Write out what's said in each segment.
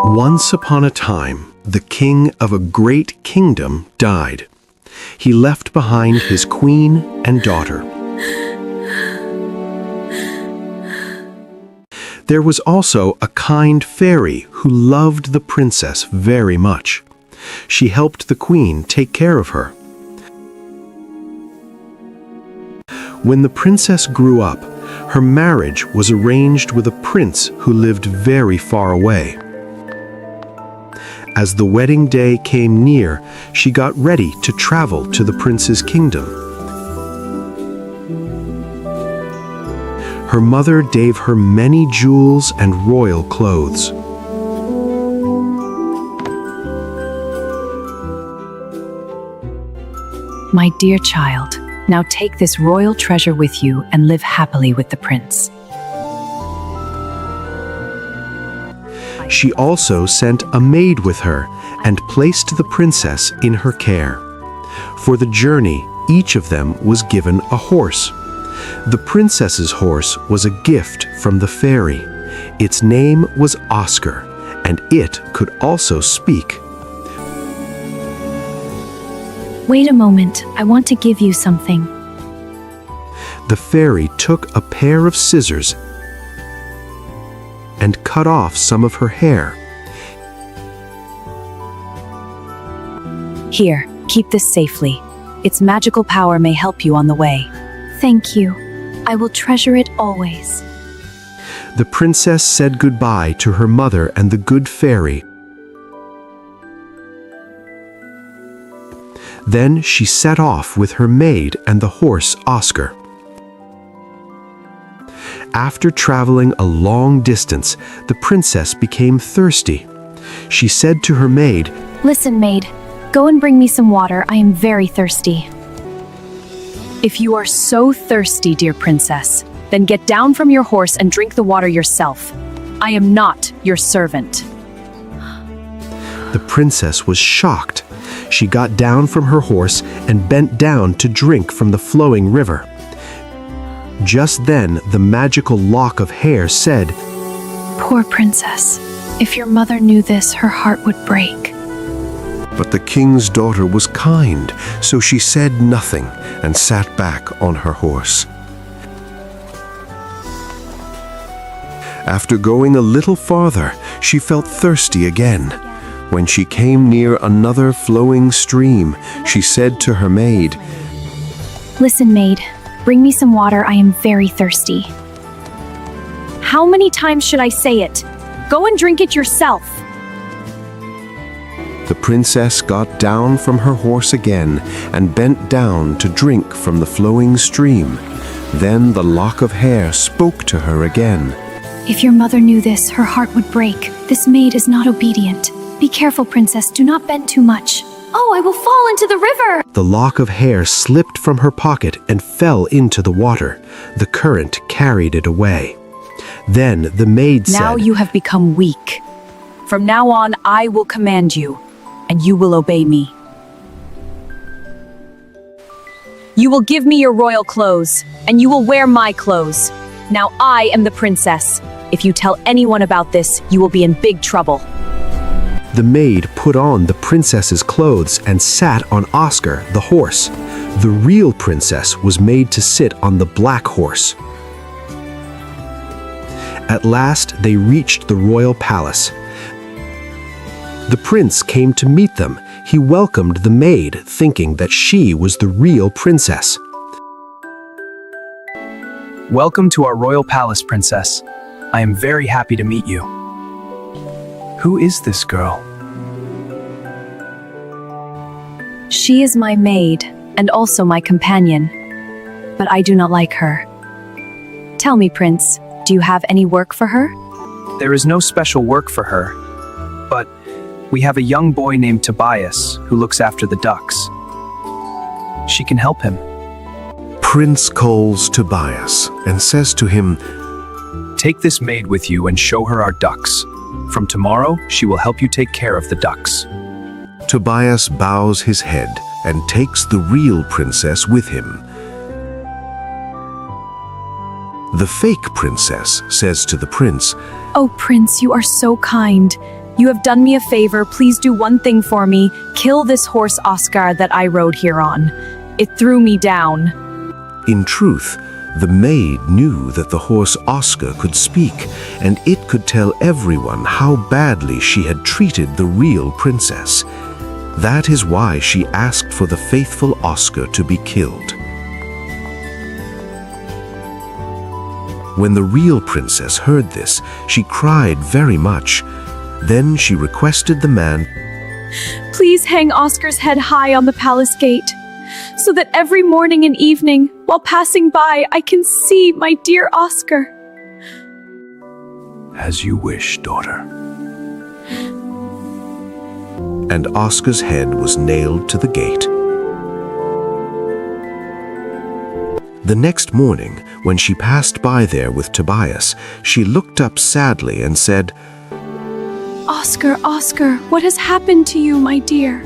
Once upon a time, the king of a great kingdom died. He left behind his queen and daughter. There was also a kind fairy who loved the princess very much. She helped the queen take care of her. When the princess grew up, her marriage was arranged with a prince who lived very far away. As the wedding day came near, she got ready to travel to the prince's kingdom. Her mother gave her many jewels and royal clothes. My dear child, now take this royal treasure with you and live happily with the prince. She also sent a maid with her and placed the princess in her care. For the journey, each of them was given a horse. The princess's horse was a gift from the fairy. Its name was Oscar, and it could also speak. Wait a moment, I want to give you something. The fairy took a pair of scissors and cut off some of her hair. Here, keep this safely. Its magical power may help you on the way. Thank you. I will treasure it always. The princess said goodbye to her mother and the good fairy. Then she set off with her maid and the horse Oscar. After traveling a long distance, the princess became thirsty. She said to her maid, Listen, maid, go and bring me some water. I am very thirsty. If you are so thirsty, dear princess, then get down from your horse and drink the water yourself. I am not your servant. The princess was shocked. She got down from her horse and bent down to drink from the flowing river. Just then, the magical lock of hair said, Poor princess. If your mother knew this, her heart would break. But the king's daughter was kind, so she said nothing and sat back on her horse. After going a little farther, she felt thirsty again. When she came near another flowing stream, she said to her maid, Listen, maid, bring me some water. I am very thirsty. How many times should I say it? Go and drink it yourself. The princess got down from her horse again and bent down to drink from the flowing stream. Then the lock of hair spoke to her again. If your mother knew this, her heart would break. This maid is not obedient. Be careful, princess. Do not bend too much. Oh, I will fall into the river! The lock of hair slipped from her pocket and fell into the water. The current carried it away. Then the maid said, Now you have become weak. From now on, I will command you, and you will obey me. You will give me your royal clothes, and you will wear my clothes. Now I am the princess. If you tell anyone about this, you will be in big trouble. The maid put on the princess's clothes and sat on Oscar, the horse. The real princess was made to sit on the black horse. At last they reached the royal palace. The prince came to meet them. He welcomed the maid, thinking that she was the real princess. Welcome to our royal palace, princess. I am very happy to meet you. Who is this girl? She is my maid, and also my companion, but I do not like her. Tell me, prince, do you have any work for her? There is no special work for her, but we have a young boy named Tobias who looks after the ducks. She can help him. Prince calls Tobias and says to him, Take this maid with you and show her our ducks. From tomorrow, she will help you take care of the ducks. Tobias bows his head and takes the real princess with him. The fake princess says to the prince, Oh, prince, you are so kind. You have done me a favor. Please do one thing for me. Kill this horse Oscar that I rode here on. It threw me down. In truth, the maid knew that the horse Oscar could speak, and it could tell everyone how badly she had treated the real princess. That is why she asked for the faithful Oscar to be killed. When the real princess heard this, she cried very much. Then she requested the man, Please hang Oscar's head high on the palace gate, so that every morning and evening, while passing by, I can see my dear Oscar. As you wish, daughter. and Oscar's head was nailed to the gate. The next morning, when she passed by there with Tobias, she looked up sadly and said, Oscar, Oscar, what has happened to you, my dear?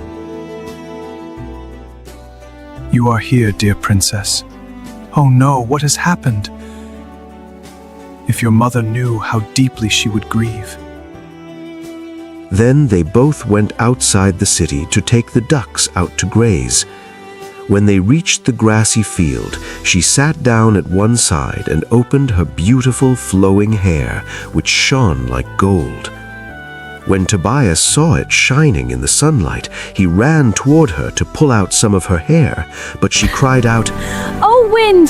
You are here, dear princess. Oh no, what has happened? If your mother knew, how deeply she would grieve. Then they both went outside the city to take the ducks out to graze. When they reached the grassy field, she sat down at one side and opened her beautiful flowing hair, which shone like gold. When Tobias saw it shining in the sunlight, he ran toward her to pull out some of her hair, but she cried out, Oh, wind,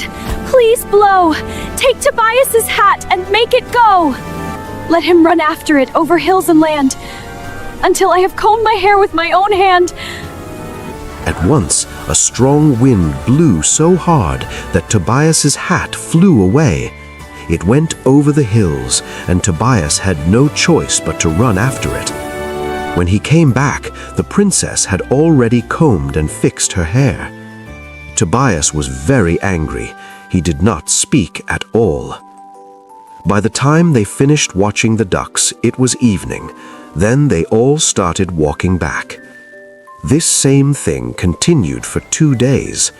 please blow. Take Tobias's hat and make it go. Let him run after it over hills and land, until I have combed my hair with my own hand. At once, a strong wind blew so hard that Tobias's hat flew away. It went over the hills, and Tobias had no choice but to run after it. When he came back, the princess had already combed and fixed her hair. Tobias was very angry. He did not speak at all. By the time they finished watching the ducks, it was evening. Then they all started walking back. This same thing continued for 2 days.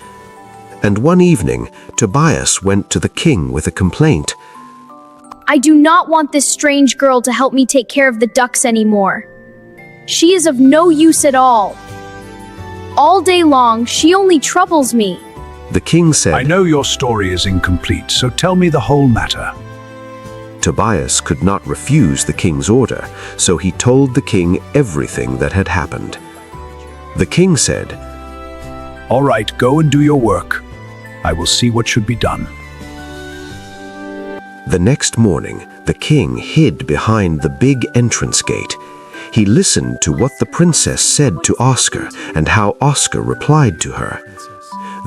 And one evening, Tobias went to the king with a complaint. I do not want this strange girl to help me take care of the ducks anymore. She is of no use at all. All day long, she only troubles me. The king said, I know your story is incomplete, so tell me the whole matter. Tobias could not refuse the king's order, so he told the king everything that had happened. The king said, All right, go and do your work. I will see what should be done. The next morning, the king hid behind the big entrance gate. He listened to what the princess said to Oscar and how Oscar replied to her.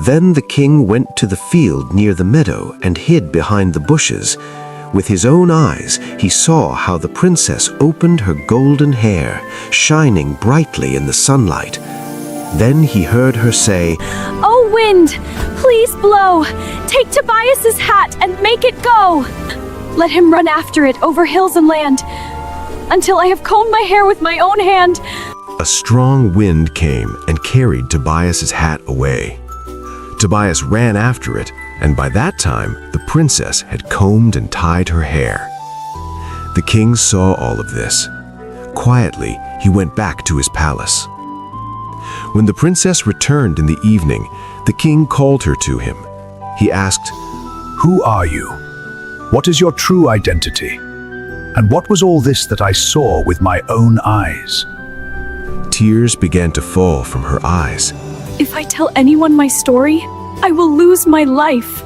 Then the king went to the field near the meadow and hid behind the bushes. With his own eyes, he saw how the princess opened her golden hair, shining brightly in the sunlight. Then he heard her say, Oh, wind, please blow. Take Tobias's hat and make it go. Let him run after it over hills and land, until I have combed my hair with my own hand. A strong wind came and carried Tobias's hat away. Tobias ran after it, and by that time, the princess had combed and tied her hair. The king saw all of this. Quietly, he went back to his palace. When the princess returned in the evening, the king called her to him. He asked, Who are you? What is your true identity? And what was all this that I saw with my own eyes? Tears began to fall from her eyes. If I tell anyone my story, I will lose my life.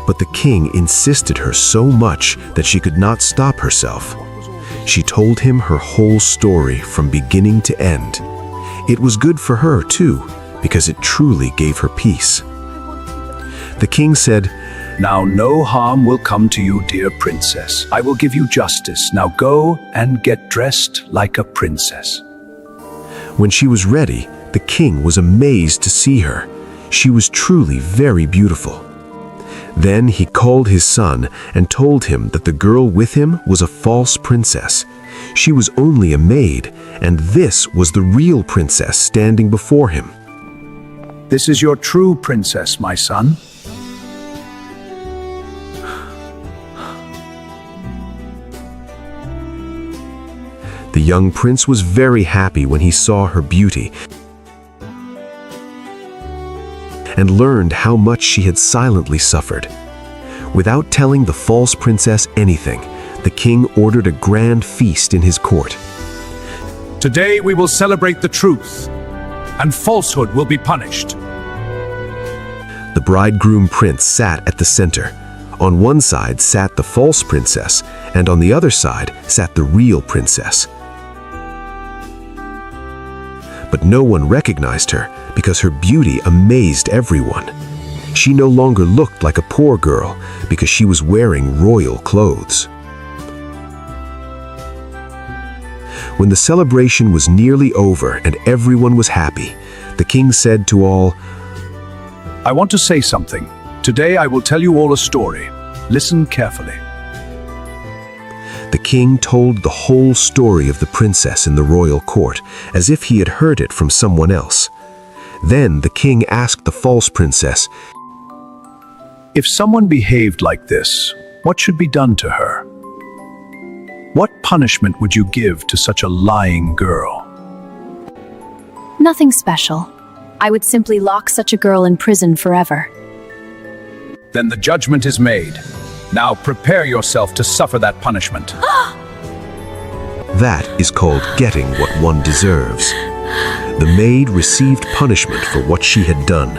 But the king insisted her so much that she could not stop herself. She told him her whole story from beginning to end. It was good for her, too, because it truly gave her peace. The king said, Now no harm will come to you, dear princess. I will give you justice. Now go and get dressed like a princess. When she was ready, the king was amazed to see her. She was truly very beautiful. Then he called his son and told him that the girl with him was a false princess. She was only a maid, and this was the real princess standing before him. This is your true princess, my son. The young prince was very happy when he saw her beauty and learned how much she had silently suffered. Without telling the false princess anything, the king ordered a grand feast in his court. Today we will celebrate the truth, and falsehood will be punished. The bridegroom prince sat at the center. On one side sat the false princess, and on the other side sat the real princess. But no one recognized her because her beauty amazed everyone. She no longer looked like a poor girl because she was wearing royal clothes. When the celebration was nearly over and everyone was happy, the king said to all, I want to say something. Today I will tell you all a story. Listen carefully. The king told the whole story of the princess in the royal court, as if he had heard it from someone else. Then the king asked the false princess, If someone behaved like this, what should be done to her? What punishment would you give to such a lying girl? Nothing special. I would simply lock such a girl in prison forever. Then the judgment is made. Now prepare yourself to suffer that punishment. That is called getting what one deserves. The maid received punishment for what she had done.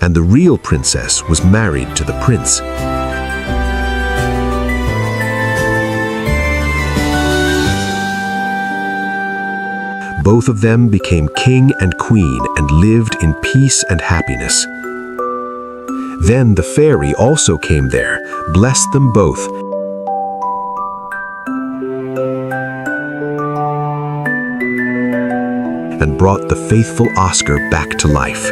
And the real princess was married to the prince. Both of them became king and queen and lived in peace and happiness. Then the fairy also came there, blessed them both, and brought the faithful Oscar back to life.